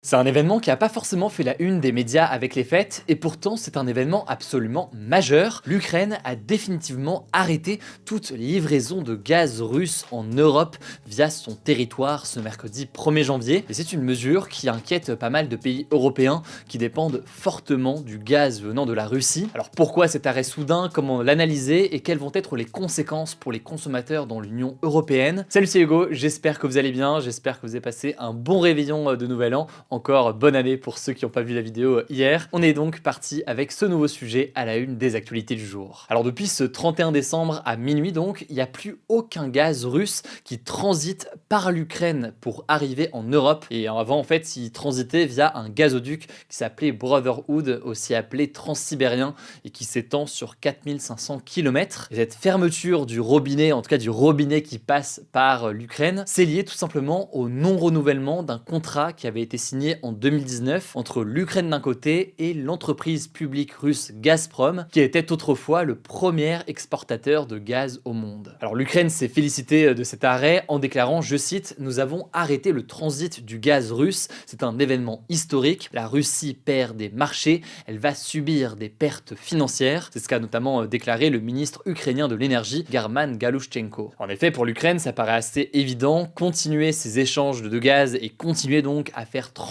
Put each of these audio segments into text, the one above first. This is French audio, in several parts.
C'est un événement qui n'a pas forcément fait la une des médias avec les fêtes, et pourtant c'est un événement absolument majeur. L'Ukraine a définitivement arrêté toute livraison de gaz russe en Europe via son territoire ce mercredi 1er janvier. Et c'est une mesure qui inquiète pas mal de pays européens qui dépendent fortement du gaz venant de la Russie. Alors pourquoi cet arrêt soudain, comment l'analyser et quelles vont être les conséquences pour les consommateurs dans l'Union européenne? Salut, c'est Hugo, j'espère que vous allez bien, j'espère que vous avez passé un bon réveillon de nouvel an. Encore bonne année pour ceux qui n'ont pas vu la vidéo hier. On est donc parti avec ce nouveau sujet à la une des actualités du jour. Alors depuis ce 31 décembre à minuit donc, il n'y a plus aucun gaz russe qui transite par l'Ukraine pour arriver en Europe. Et avant en fait, il transitait via un gazoduc qui s'appelait Brotherhood, aussi appelé transsibérien, et qui s'étend sur 4500 km. Et cette fermeture du robinet, en tout cas du robinet qui passe par l'Ukraine, c'est lié tout simplement au non-renouvellement d'un contrat qui avait été signé en 2019 entre l'Ukraine d'un côté et l'entreprise publique russe Gazprom, qui était autrefois le premier exportateur de gaz au monde. Alors l'Ukraine s'est félicitée de cet arrêt en déclarant, je cite, « Nous avons arrêté le transit du gaz russe, c'est un événement historique, la Russie perd des marchés, elle va subir des pertes financières », c'est ce qu'a notamment déclaré le ministre ukrainien de l'énergie, German Galushchenko. En effet, pour l'Ukraine, ça paraît assez évident, continuer ces échanges de gaz et continuer donc à faire transiter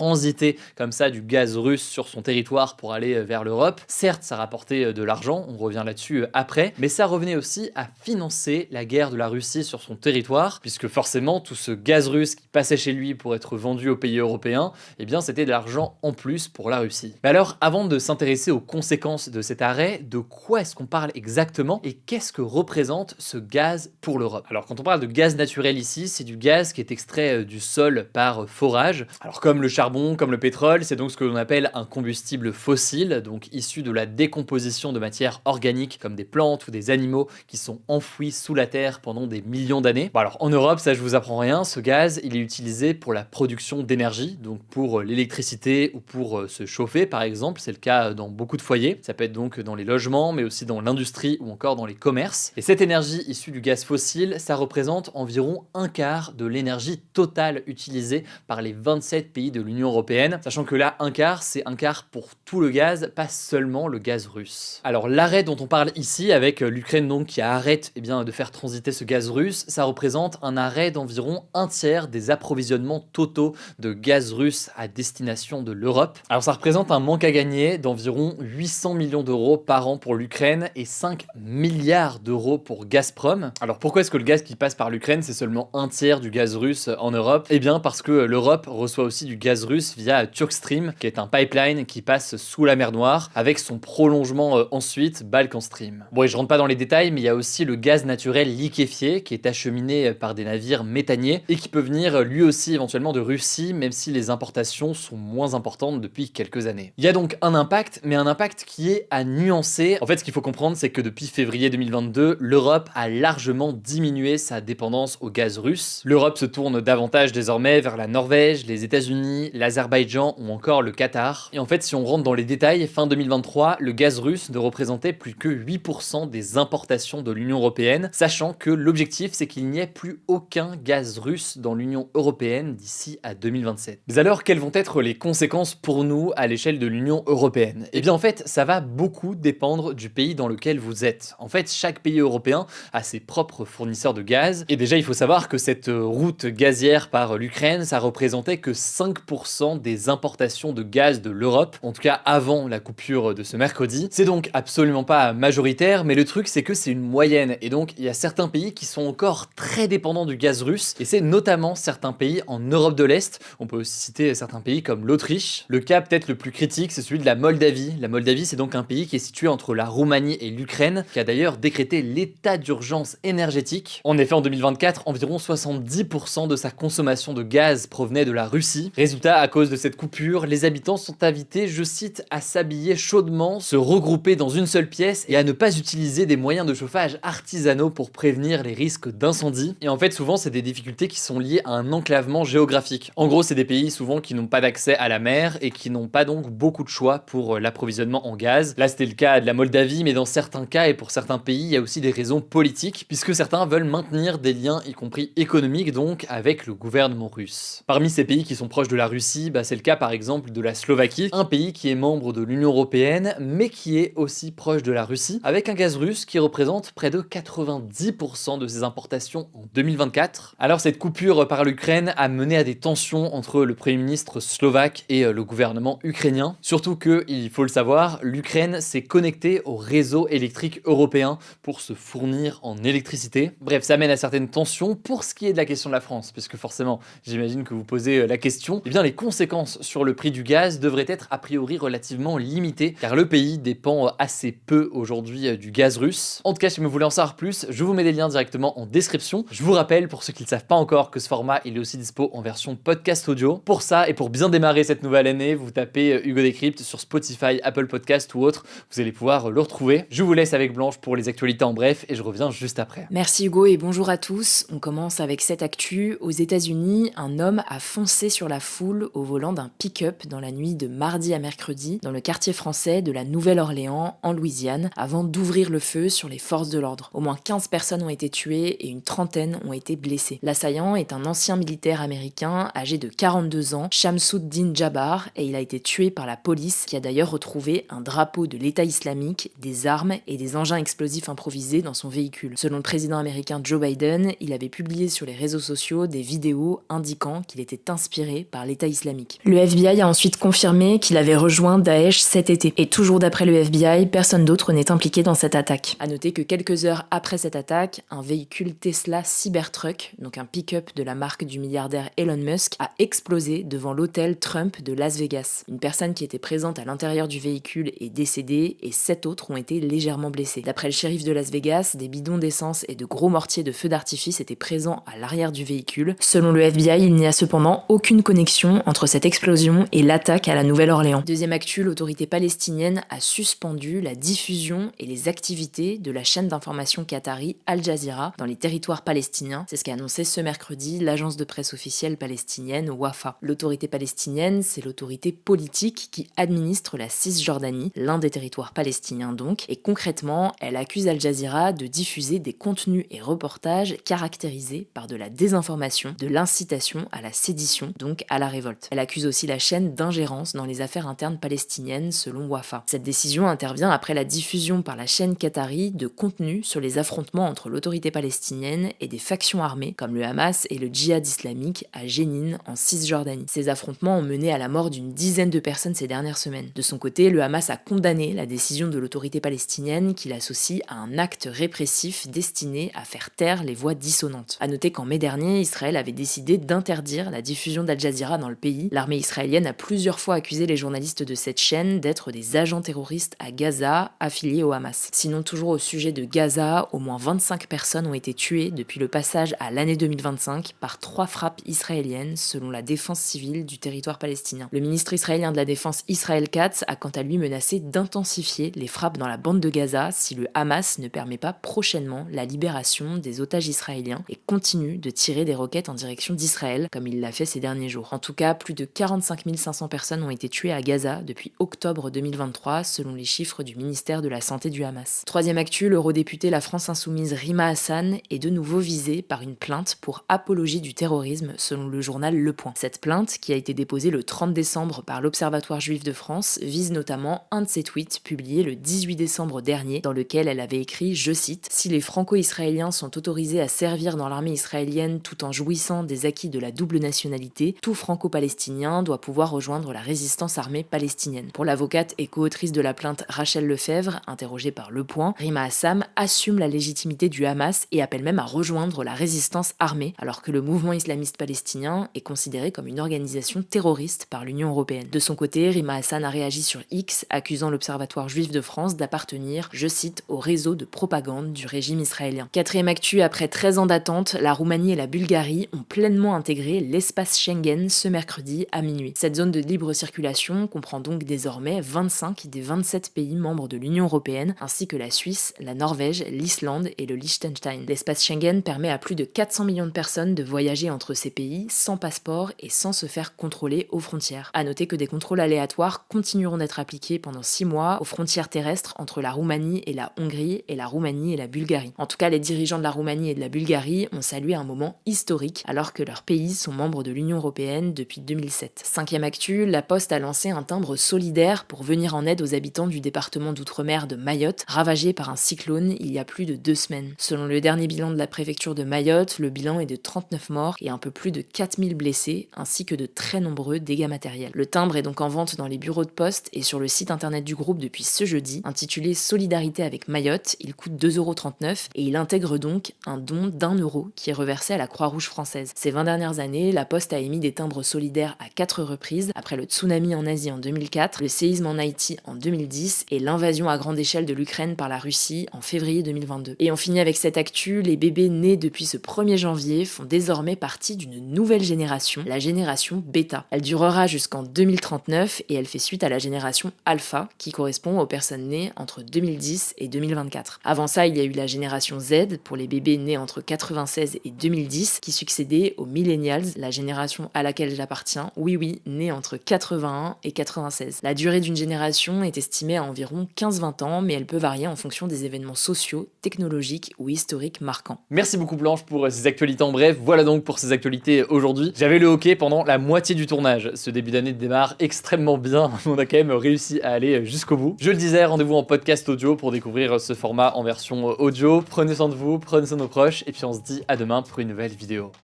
comme ça du gaz russe sur son territoire pour aller vers l'Europe. Certes, ça rapportait de l'argent, on revient là-dessus après, mais ça revenait aussi à financer la guerre de la Russie sur son territoire, puisque forcément tout ce gaz russe qui passait chez lui pour être vendu aux pays européens, eh bien c'était de l'argent en plus pour la Russie. Mais alors, avant de s'intéresser aux conséquences de cet arrêt, de quoi est-ce qu'on parle exactement et qu'est-ce que représente ce gaz pour l'Europe? Alors quand on parle de gaz naturel ici, c'est du gaz qui est extrait du sol par forage. Alors comme le charbon, comme le pétrole, c'est donc ce que l'on appelle un combustible fossile, donc issu de la décomposition de matières organiques comme des plantes ou des animaux qui sont enfouis sous la terre pendant des millions d'années. Bon alors en Europe, ça je vous apprends rien, ce gaz il est utilisé pour la production d'énergie, donc pour l'électricité ou pour se chauffer par exemple, c'est le cas dans beaucoup de foyers, ça peut être donc dans les logements mais aussi dans l'industrie ou encore dans les commerces. Et cette énergie issue du gaz fossile, ça représente environ un quart de l'énergie totale utilisée par les 27 pays de l'Union européenne, sachant que là, un quart, c'est un quart pour tout le gaz, pas seulement le gaz russe. Alors l'arrêt dont on parle ici, avec l'Ukraine donc qui arrête de faire transiter ce gaz russe, ça représente un arrêt d'environ un tiers des approvisionnements totaux de gaz russe à destination de l'Europe. Alors ça représente un manque à gagner d'environ 800 millions d'euros par an pour l'Ukraine et 5 milliards d'euros pour Gazprom. Alors pourquoi est-ce que le gaz qui passe par l'Ukraine, c'est seulement un tiers du gaz russe en Europe? Eh bien parce que l'Europe reçoit aussi du gaz russe via Turkstream, qui est un pipeline qui passe sous la mer Noire, avec son prolongement ensuite, Balkan Stream. Bon, et je rentre pas dans les détails, mais il y a aussi le gaz naturel liquéfié, qui est acheminé par des navires méthaniers, et qui peut venir lui aussi éventuellement de Russie, même si les importations sont moins importantes depuis quelques années. Il y a donc un impact, mais un impact qui est à nuancer. En fait, ce qu'il faut comprendre, c'est que depuis février 2022, l'Europe a largement diminué sa dépendance au gaz russe. L'Europe se tourne davantage désormais vers la Norvège, les États-Unis, l'Azerbaïdjan ou encore le Qatar. Et en fait, si on rentre dans les détails, fin 2023, le gaz russe ne représentait plus que 8% des importations de l'Union européenne, sachant que l'objectif, c'est qu'il n'y ait plus aucun gaz russe dans l'Union européenne d'ici à 2027. Mais alors, quelles vont être les conséquences pour nous à l'échelle de l'Union européenne? Eh bien, en fait, ça va beaucoup dépendre du pays dans lequel vous êtes. En fait, chaque pays européen a ses propres fournisseurs de gaz. Et déjà, il faut savoir que cette route gazière par l'Ukraine, ça représentait que 5% des importations de gaz de l'Europe, en tout cas avant la coupure de ce mercredi. C'est donc absolument pas majoritaire, mais le truc c'est que c'est une moyenne, et donc il y a certains pays qui sont encore très dépendants du gaz russe, et c'est notamment certains pays en Europe de l'Est. On peut aussi citer certains pays comme l'Autriche. Le cas peut-être le plus critique, c'est celui de la Moldavie. La Moldavie, c'est donc un pays qui est situé entre la Roumanie et l'Ukraine, qui a d'ailleurs décrété l'état d'urgence énergétique. En effet, en 2024, environ 70% de sa consommation de gaz provenait de la Russie. Résultat, à cause de cette coupure, les habitants sont invités, je cite, à s'habiller chaudement, se regrouper dans une seule pièce et à ne pas utiliser des moyens de chauffage artisanaux pour prévenir les risques d'incendie. Et en fait, souvent, c'est des difficultés qui sont liées à un enclavement géographique. En gros, c'est des pays souvent qui n'ont pas d'accès à la mer et qui n'ont pas donc beaucoup de choix pour l'approvisionnement en gaz. Là, c'était le cas de la Moldavie, mais dans certains cas et pour certains pays, il y a aussi des raisons politiques, puisque certains veulent maintenir des liens, y compris économiques donc, avec le gouvernement russe. Parmi ces pays qui sont proches de la Russie, Russie, c'est le cas par exemple de la Slovaquie, un pays qui est membre de l'Union européenne, mais qui est aussi proche de la Russie, avec un gaz russe qui représente près de 90% de ses importations en 2024. Alors cette coupure par l'Ukraine a mené à des tensions entre le Premier ministre slovaque et le gouvernement ukrainien. Surtout que, il faut le savoir, l'Ukraine s'est connectée au réseau électrique européen pour se fournir en électricité. Bref, ça mène à certaines tensions pour ce qui est de la question de la France, puisque forcément, j'imagine que vous posez la question, eh bien les conséquences sur le prix du gaz devraient être a priori relativement limitées, car le pays dépend assez peu aujourd'hui du gaz russe. En tout cas, si vous voulez en savoir plus, je vous mets des liens directement en description. Je vous rappelle, pour ceux qui ne le savent pas encore, que ce format, il est aussi dispo en version podcast audio. Pour ça, et pour bien démarrer cette nouvelle année, vous tapez Hugo Décrypte sur Spotify, Apple Podcast ou autre, vous allez pouvoir le retrouver. Je vous laisse avec Blanche pour les actualités en bref, et je reviens juste après. Merci Hugo et bonjour à tous. On commence avec cette actu. Aux États-Unis, un homme a foncé sur la foule au volant d'un pick-up dans la nuit de mardi à mercredi dans le quartier français de la Nouvelle-Orléans en Louisiane avant d'ouvrir le feu sur les forces de l'ordre. Au moins 15 personnes ont été tuées et une trentaine ont été blessées. L'assaillant est un ancien militaire américain âgé de 42 ans, Shamsuddin Jabbar, et il a été tué par la police qui a d'ailleurs retrouvé un drapeau de l'État islamique, des armes et des engins explosifs improvisés dans son véhicule. Selon le président américain Joe Biden, il avait publié sur les réseaux sociaux des vidéos indiquant qu'il était inspiré par l'État islamique. Le FBI a ensuite confirmé qu'il avait rejoint Daesh cet été. Et toujours d'après le FBI, personne d'autre n'est impliqué dans cette attaque. A noter que quelques heures après cette attaque, un véhicule Tesla Cybertruck, donc un pick-up de la marque du milliardaire Elon Musk, a explosé devant l'hôtel Trump de Las Vegas. Une personne qui était présente à l'intérieur du véhicule est décédée et 7 autres ont été légèrement blessés. D'après le shérif de Las Vegas, des bidons d'essence et de gros mortiers de feux d'artifice étaient présents à l'arrière du véhicule. Selon le FBI, il n'y a cependant aucune connexion entre cette explosion et l'attaque à la Nouvelle-Orléans. Deuxième actu, l'autorité palestinienne a suspendu la diffusion et les activités de la chaîne d'information qatari Al Jazeera dans les territoires palestiniens. C'est ce qu'a annoncé ce mercredi l'agence de presse officielle palestinienne Wafa. L'autorité palestinienne, c'est l'autorité politique qui administre la Cisjordanie, l'un des territoires palestiniens donc, et concrètement, elle accuse Al Jazeera de diffuser des contenus et reportages caractérisés par de la désinformation, de l'incitation à la sédition, donc à la révolte. Elle accuse aussi la chaîne d'ingérence dans les affaires internes palestiniennes selon Wafa. Cette décision intervient après la diffusion par la chaîne qatari de contenus sur les affrontements entre l'autorité palestinienne et des factions armées comme le Hamas et le djihad islamique à Jénine en Cisjordanie. Ces affrontements ont mené à la mort d'une dizaine de personnes ces dernières semaines. De son côté, le Hamas a condamné la décision de l'autorité palestinienne qui l'associe à un acte répressif destiné à faire taire les voix dissonantes. A noter qu'en mai dernier, Israël avait décidé d'interdire la diffusion d'Al Jazeera dans le pays. L'armée israélienne a plusieurs fois accusé les journalistes de cette chaîne d'être des agents terroristes à Gaza affiliés au Hamas. Sinon, toujours au sujet de Gaza, au moins 25 personnes ont été tuées depuis le passage à l'année 2025 par 3 frappes israéliennes selon la défense civile du territoire palestinien. Le ministre israélien de la Défense Israël Katz a quant à lui menacé d'intensifier les frappes dans la bande de Gaza si le Hamas ne permet pas prochainement la libération des otages israéliens et continue de tirer des roquettes en direction d'Israël comme il l'a fait ces derniers jours. En tout cas, plus de 45 500 personnes ont été tuées à Gaza depuis octobre 2023 selon les chiffres du ministère de la Santé du Hamas. Troisième actu, l'eurodéputée La France Insoumise Rima Hassan est de nouveau visée par une plainte pour apologie du terrorisme selon le journal Le Point. Cette plainte, qui a été déposée le 30 décembre par l'Observatoire juif de France, vise notamment un de ses tweets publiés le 18 décembre dernier dans lequel elle avait écrit, je cite, « Si les franco-israéliens sont autorisés à servir dans l'armée israélienne tout en jouissant des acquis de la double nationalité, tout franco-palestinien doit pouvoir rejoindre la résistance armée palestinienne. » Pour l'avocate et co-autrice de la plainte Rachel Lefebvre, interrogée par Le Point, Rima Hassan assume la légitimité du Hamas et appelle même à rejoindre la résistance armée, alors que le mouvement islamiste palestinien est considéré comme une organisation terroriste par l'Union européenne. De son côté, Rima Hassan a réagi sur X, accusant l'Observatoire juif de France d'appartenir, je cite, au réseau de propagande du régime israélien. Quatrième actu, après 13 ans d'attente, la Roumanie et la Bulgarie ont pleinement intégré l'espace Schengen ce mercredi à minuit. Cette zone de libre circulation comprend donc désormais 25 des 27 pays membres de l'Union européenne, ainsi que la Suisse, la Norvège, l'Islande et le Liechtenstein. L'espace Schengen permet à plus de 400 millions de personnes de voyager entre ces pays sans passeport et sans se faire contrôler aux frontières. A noter que des contrôles aléatoires continueront d'être appliqués pendant 6 mois aux frontières terrestres entre la Roumanie et la Hongrie et la Roumanie et la Bulgarie. En tout cas, les dirigeants de la Roumanie et de la Bulgarie ont salué un moment historique alors que leurs pays sont membres de l'Union européenne depuis depuis 2007. 5e actu, la Poste a lancé un timbre solidaire pour venir en aide aux habitants du département d'outre-mer de Mayotte, ravagé par un cyclone il y a plus de 2 semaines. Selon le dernier bilan de la préfecture de Mayotte, le bilan est de 39 morts et un peu plus de 4000 blessés, ainsi que de très nombreux dégâts matériels. Le timbre est donc en vente dans les bureaux de poste et sur le site internet du groupe depuis ce jeudi. Intitulé Solidarité avec Mayotte, il coûte 2,39 € et il intègre donc un don d'1 € qui est reversé à la Croix-Rouge française. Ces 20 dernières années, la Poste a émis des timbres solidaires à 4 reprises, après le tsunami en Asie en 2004, le séisme en Haïti en 2010 et l'invasion à grande échelle de l'Ukraine par la Russie en février 2022. Et on finit avec cette actu, les bébés nés depuis ce 1er janvier font désormais partie d'une nouvelle génération, la génération Beta. Elle durera jusqu'en 2039 et elle fait suite à la génération Alpha, qui correspond aux personnes nées entre 2010 et 2024. Avant ça, il y a eu la génération Z, pour les bébés nés entre 96 et 2010, qui succédait aux Millennials, la génération à laquelle j'appartiens, oui, née entre 81 et 96. La durée d'une génération est estimée à environ 15-20 ans, mais elle peut varier en fonction des événements sociaux, technologiques ou historiques marquants. Merci beaucoup Blanche pour ces actualités en bref. Voilà donc pour ces actualités aujourd'hui. J'avais le hockey pendant la moitié du tournage. Ce début d'année démarre extrêmement bien. On a quand même réussi à aller jusqu'au bout. Je le disais, rendez-vous en podcast audio pour découvrir ce format en version audio. Prenez soin de vous, prenez soin de nos proches et puis on se dit à demain pour une nouvelle vidéo.